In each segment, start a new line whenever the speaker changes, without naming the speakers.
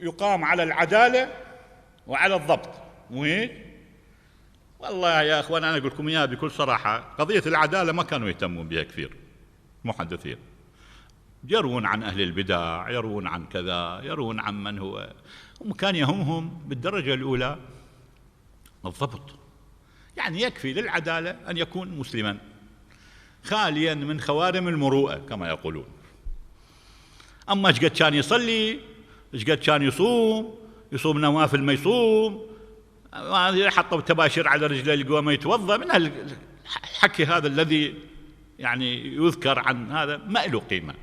يقام على العدالة وعلى الضبط، مو هيك؟ والله يا أخوان أنا أقول لكم إياها بكل صراحة، قضية العدالة ما كانوا يهتمون بها كثير محدثين، يروون عن أهل البدع، يروون عن كذا، يروون عن من هو، هم كان يهمهم بالدرجة الأولى الضبط. يعني يكفي للعدالة أن يكون مسلما خاليا من خوارم المروءة كما يقولون. أما ايش قد كان يصلي، ايش قد كان يصوم نوافل ما يصوم، حطوا تباشير على رجله القوى ما يتوضا، من الحكي هذا الذي يعني يذكر عن هذا ما له قيمة.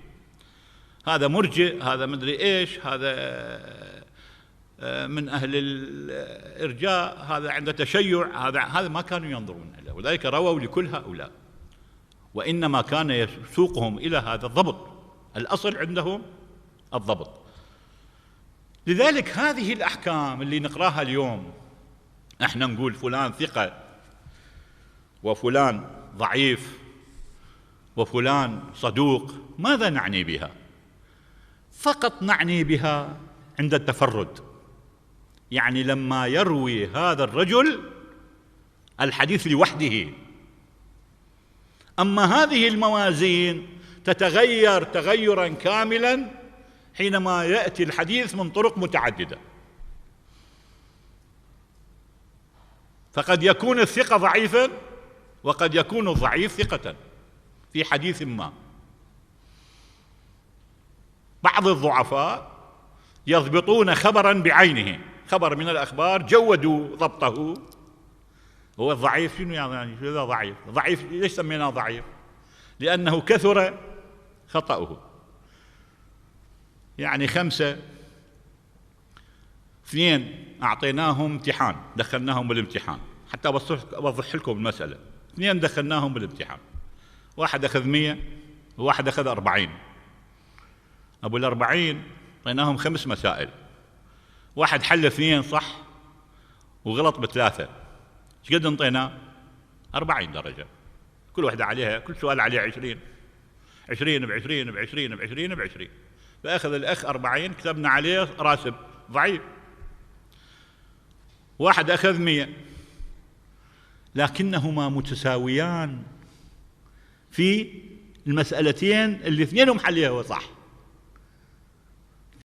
هذا مرجئ، هذا مدري ايش، هذا من أهل الإرجاء، هذا عنده تشيع، هذا ما كانوا ينظرون إليه، وذلك رووا لكل هؤلاء، وإنما كان يسوقهم إلى هذا الضبط، الأصل عندهم الضبط. لذلك هذه الأحكام اللي نقراها اليوم احنا نقول فلان ثقة وفلان ضعيف وفلان صدوق، ماذا نعني بها؟ فقط نعني بها عند التفرد، يعني لما يروي هذا الرجل الحديث لوحده. أما هذه الموازين تتغير تغيرا كاملا حينما يأتي الحديث من طرق متعددة، فقد يكون الثقة ضعيفا وقد يكون الضعيف ثقة في حديث ما. بعض الضعفاء يضبطون خبرا بعينه، خبر من الأخبار جودوا ضبطه، هو الضعيف شنو يعني؟ شو ضعيف؟ ضعيف ليش سميناه ضعيف؟ لأنه كثر خطأه. يعني 5 2 أعطيناهم امتحان، دخلناهم بالامتحان، حتى أوضح لكم المسألة. 2 دخلناهم بالامتحان، واحد أخذ 100 وواحد أخذ 40. أبو 40 أعطيناهم 5 مسائل، واحد حل 2 صح وغلط ب3، ايش قد انطيناه؟ 40 درجة، كل واحدة عليها، كل سؤال عليه 20 ب20 ب20 ب20 ب20، فأخذ الأخ 40 كتبنا عليه راسب ضعيف. واحد أخذ 100، لكنهما متساويان في المسألتين اللي 2 حليها هو صح.